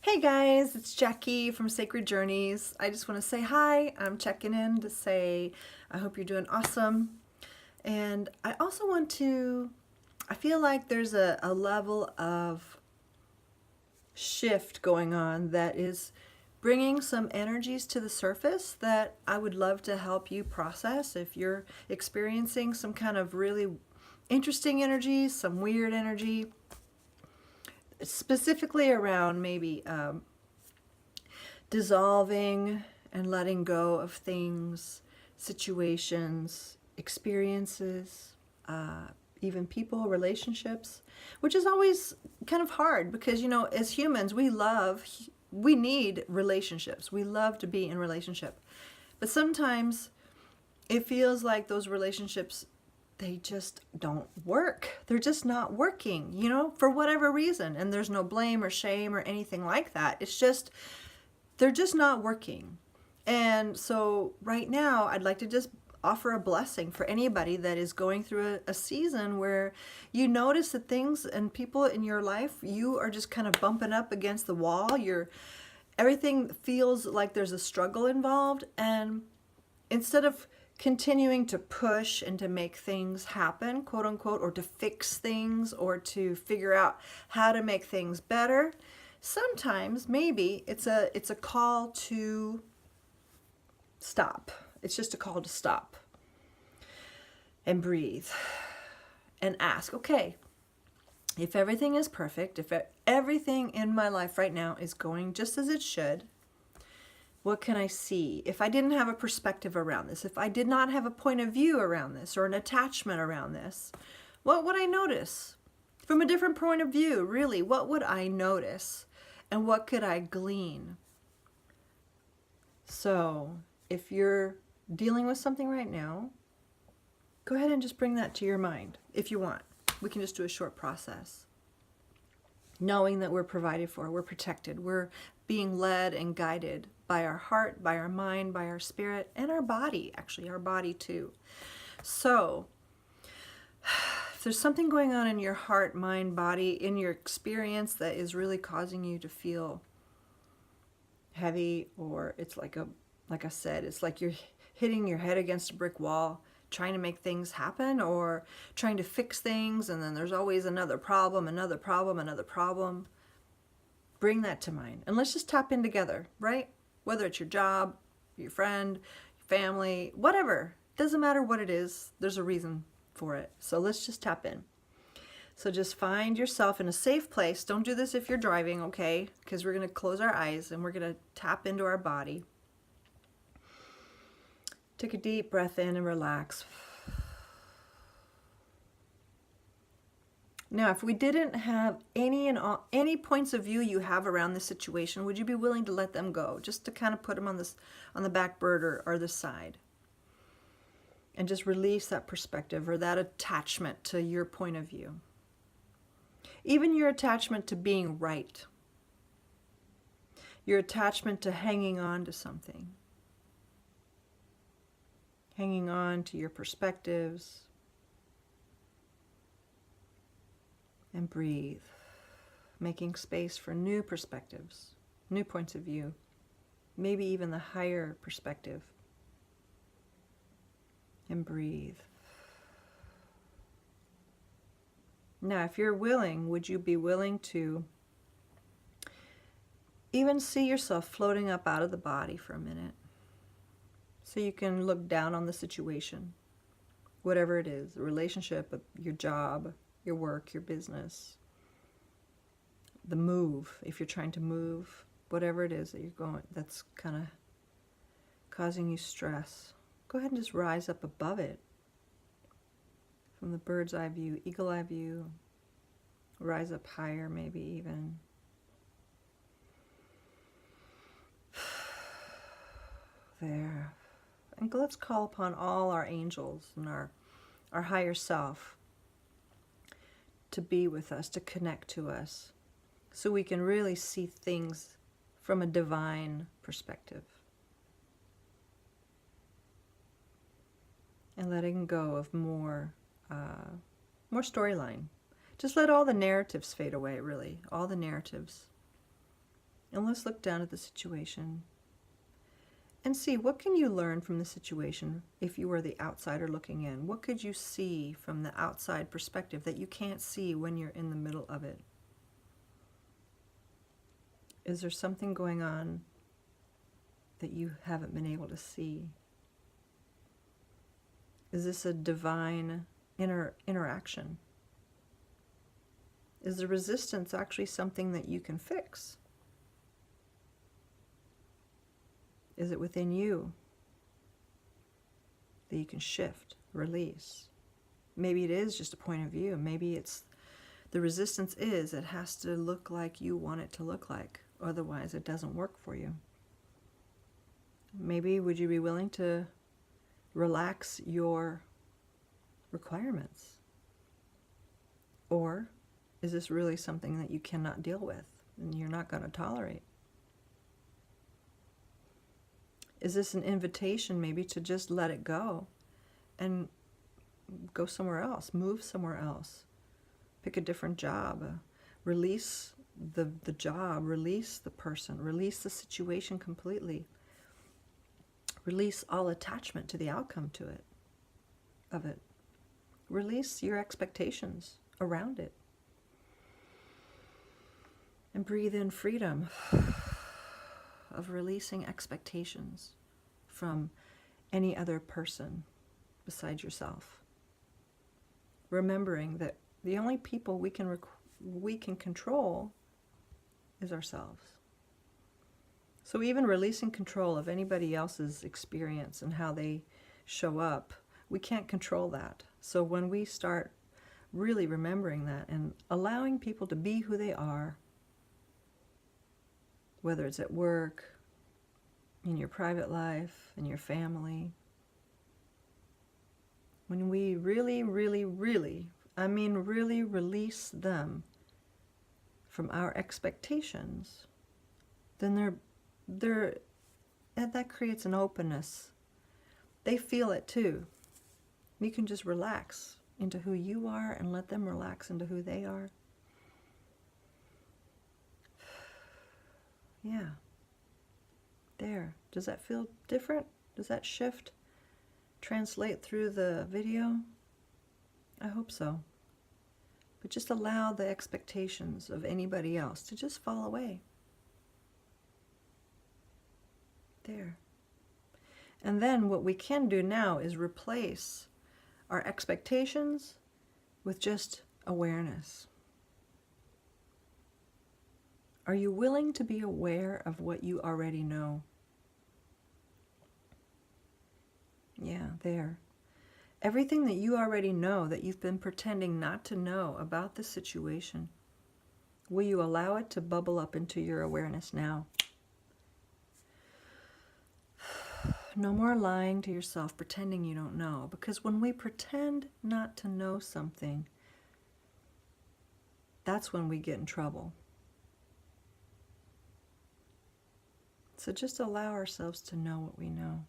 Hey guys, it's Jackie from Sacred Journeys. I just want to say hi. I'm checking in to say I hope you're doing awesome. And I also want to, I feel like there's a level of shift going on that is bringing some energies to the surface that I would love to help you process if you're experiencing some kind of really interesting energy, some weird energy, specifically around maybe dissolving and letting go of things, situations, experiences, even people, relationships, which is always kind of hard because, as humans, we need relationships. We love to be in relationship. But sometimes it feels like those relationships, they just don't work. They're just not working, for whatever reason. And there's no blame or shame or anything like that. It's just they're just not working. And so right now, I'd like to just offer a blessing for anybody that is going through a season where you notice that things and people in your life, you are just kind of bumping up against the wall. Everything feels like there's a struggle involved. And instead of continuing to push and to make things happen, quote unquote, or to fix things or to figure out how to make things better, sometimes maybe it's a call to stop. It's just a call to stop and breathe and ask, okay, if everything is perfect, if everything in my life right now is going just as it should, what can I see? If I didn't have a perspective around this, if I did not have a point of view around this or an attachment around this, what would I notice? From a different point of view, really, what would I notice? And what could I glean? So, if you're dealing with something right now, go ahead and just bring that to your mind if you want. We can just do a short process. Knowing that we're provided for, we're protected, we're being led and guided by our heart, by our mind, by our spirit, and our body, actually, our body too. So, if there's something going on in your heart, mind, body, in your experience that is really causing you to feel heavy, or it's like I said, it's like you're hitting your head against a brick wall, trying to make things happen or trying to fix things, and then there's always another problem, another problem, another problem. Bring that to mind. And let's just tap in together, right? Whether it's your job, your friend, your family, whatever. Doesn't matter what it is, there's a reason for it. So let's just tap in. So just find yourself in a safe place. Don't do this if you're driving, okay? Because we're going to close our eyes and we're going to tap into our body. Take a deep breath in and relax. Now, if we didn't have any points of view you have around this situation, would you be willing to let them go? Just to kind of put them on the back burner or the side. And just release that perspective or that attachment to your point of view. Even your attachment to being right. Your attachment to hanging on to something. Hanging on to your perspectives. And breathe. Making space for new perspectives, new points of view. Maybe even the higher perspective. And breathe. Now, if you're willing, would you be willing to even see yourself floating up out of the body for a minute? So you can look down on the situation, whatever it is, a relationship, your job, your work, your business, the move, if you're trying to move, whatever it is that you're going, that's kind of causing you stress. Go ahead and just rise up above it. From the bird's eye view, eagle eye view, rise up higher maybe even. There. And let's call upon all our angels and our higher self to be with us, to connect to us, so we can really see things from a divine perspective. And letting go of more storyline. Just let all the narratives fade away, really. All the narratives. And let's look down at the situation and see, what can you learn from the situation if you were the outsider looking in? What could you see from the outside perspective that you can't see when you're in the middle of it? Is there something going on that you haven't been able to see? Is this a divine interaction? Is the resistance actually something that you can fix? Is it within you that you can shift, release? Maybe it is just a point of view. Maybe it's the resistance is it has to look like you want it to look like. Otherwise, it doesn't work for you. Maybe would you be willing to relax your requirements? Or is this really something that you cannot deal with and you're not going to tolerate? Is this an invitation maybe to just let it go and go somewhere else, move somewhere else, pick a different job, release the job, release the person, release the situation completely, release all attachment to the outcome of it, release your expectations around it, and breathe in freedom of releasing expectations from any other person besides yourself. Remembering that the only people we can control is ourselves. So even releasing control of anybody else's experience and how they show up, we can't control that. So when we start really remembering that and allowing people to be who they are, whether it's at work, in your private life, in your family, when we really, really, really, I mean really release them from our expectations, then that creates an openness. They feel it too. You can just relax into who you are and let them relax into who they are. Yeah. There. Does that feel different? Does that shift translate through the video? I hope so. But just allow the expectations of anybody else to just fall away. There. And then what we can do now is replace our expectations with just awareness. Are you willing to be aware of what you already know? Yeah, there. Everything that you already know that you've been pretending not to know about the situation, will you allow it to bubble up into your awareness now? No more lying to yourself, pretending you don't know. Because when we pretend not to know something, that's when we get in trouble. So just allow ourselves to know what we know.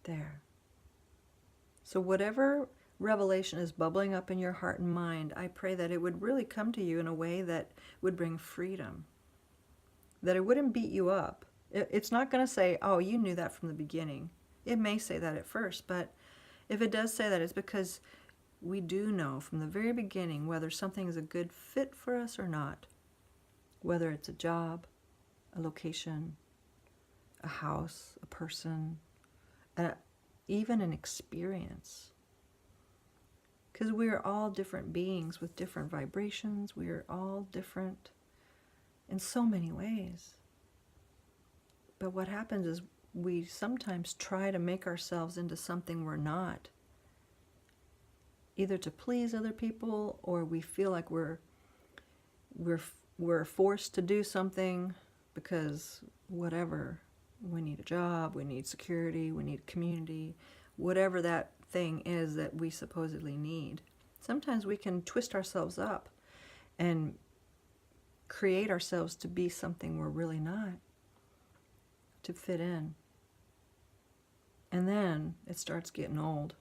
There. So whatever revelation is bubbling up in your heart and mind, I pray that it would really come to you in a way that would bring freedom. That it wouldn't beat you up. It's not going to say, oh, you knew that from the beginning. It may say that at first, but if it does say that, it's because we do know from the very beginning whether something is a good fit for us or not. Whether it's a job, a location, a house, a person, even an experience. Because we are all different beings with different vibrations. We are all different in so many ways. But what happens is we sometimes try to make ourselves into something we're not. Either to please other people, or we feel like we're forced to do something because whatever, we need a job, we need security, we need community, whatever that thing is that we supposedly need. Sometimes we can twist ourselves up and create ourselves to be something we're really not, to fit in. And then it starts getting old.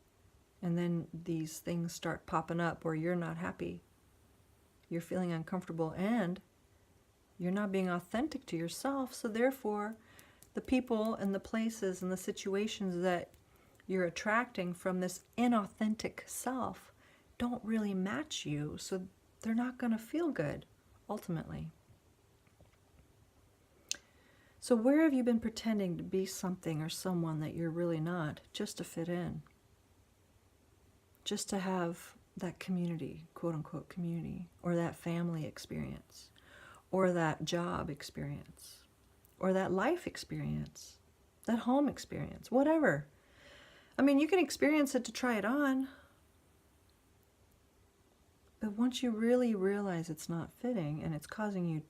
And then these things start popping up where you're not happy. you're feeling uncomfortable and you're not being authentic to yourself. So therefore, the people and the places and the situations that you're attracting from this inauthentic self don't really match you. So they're not going to feel good, ultimately. So where have you been pretending to be something or someone that you're really not, just to fit in? Just to have that community, quote unquote community, or that family experience, or that job experience, or that life experience, that home experience, whatever. I mean, you can experience it to try it on. But once you really realize it's not fitting and it's causing you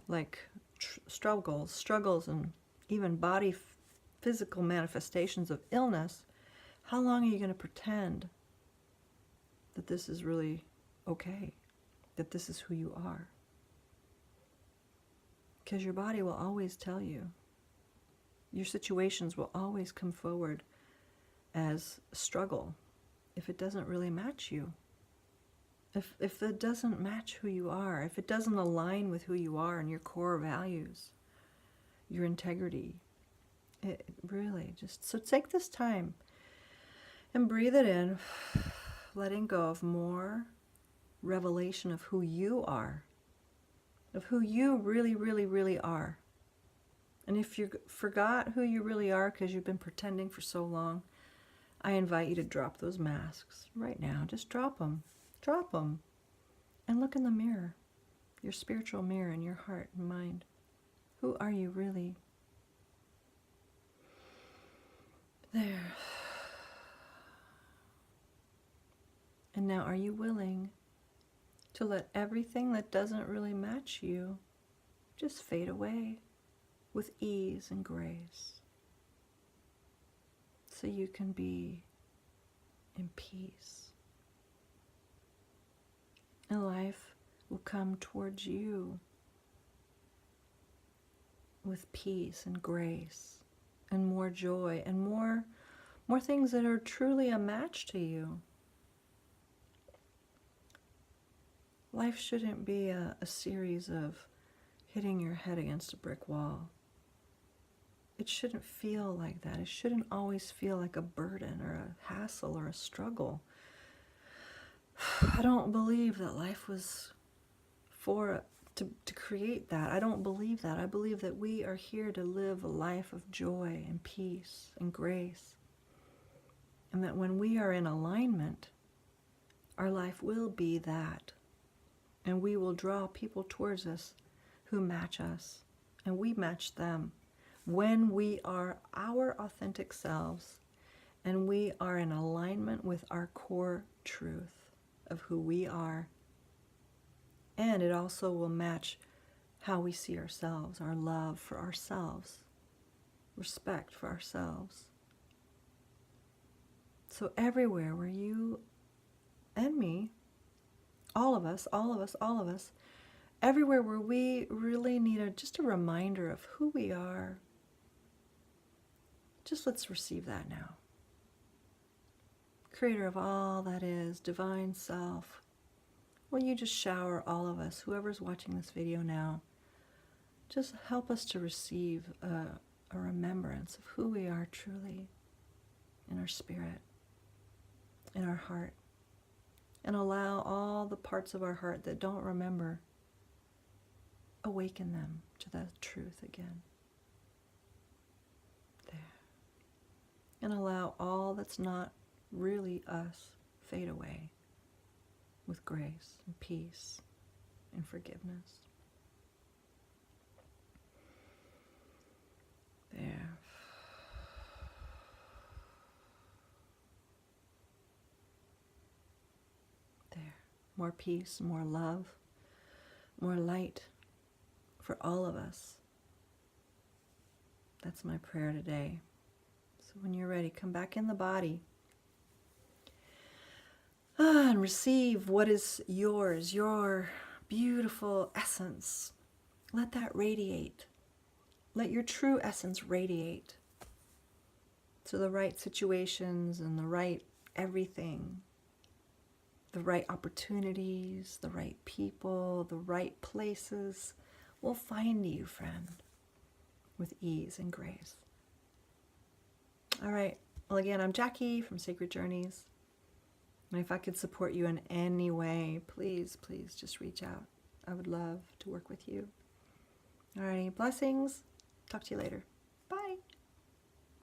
like struggles and even physical manifestations of illness, how long are you going to pretend that this is really okay, that this is who you are? Because your body will always tell you. Your situations will always come forward as a struggle if it doesn't really match you. If it doesn't match who you are, if it doesn't align with who you are and your core values, your integrity, it really just, so take this time and breathe it in, letting go of more revelation of who you are, of who you really, really, really are. And if you forgot who you really are because you've been pretending for so long, I invite you to drop those masks right now. Just drop them. Drop them. And look in the mirror, your spiritual mirror in your heart and mind. Who are you really? There. And now, are you willing to let everything that doesn't really match you just fade away with ease and grace, so you can be in peace? And life will come towards you with peace and grace and more joy and more things that are truly a match to you. Life shouldn't be a series of hitting your head against a brick wall. It shouldn't feel like that. It shouldn't always feel like a burden or a hassle or a struggle. I don't believe that life was to create that. I don't believe that. I believe that we are here to live a life of joy and peace and grace. And that when we are in alignment, our life will be that. And we will draw people towards us who match us. And we match them. When we are our authentic selves and we are in alignment with our core truth of who we are. And it also will match how we see ourselves, our love for ourselves, respect for ourselves. So everywhere where you and me, all of us, everywhere where we really need just a reminder of who we are, just let's receive that now. Creator of all that is, divine self, will you just shower all of us, whoever's watching this video now, just help us to receive a remembrance of who we are truly in our spirit, in our heart, and allow all the parts of our heart that don't remember, awaken them to that truth again. There. And allow all that's not really us fade away with grace and peace and forgiveness. There. There. More peace, more love, more light for all of us. That's my prayer today. So when you're ready, come back in the body. And receive what is yours, your beautiful essence. Let that radiate. Let your true essence radiate to the right situations and the right everything. the right opportunities, the right people, the right places will find you, friend, with ease and grace. All right. Well, again, I'm Jackie from Sacred Journeys. And if I could support you in any way, please, please just reach out. I would love to work with you. All righty. Blessings. Talk to you later.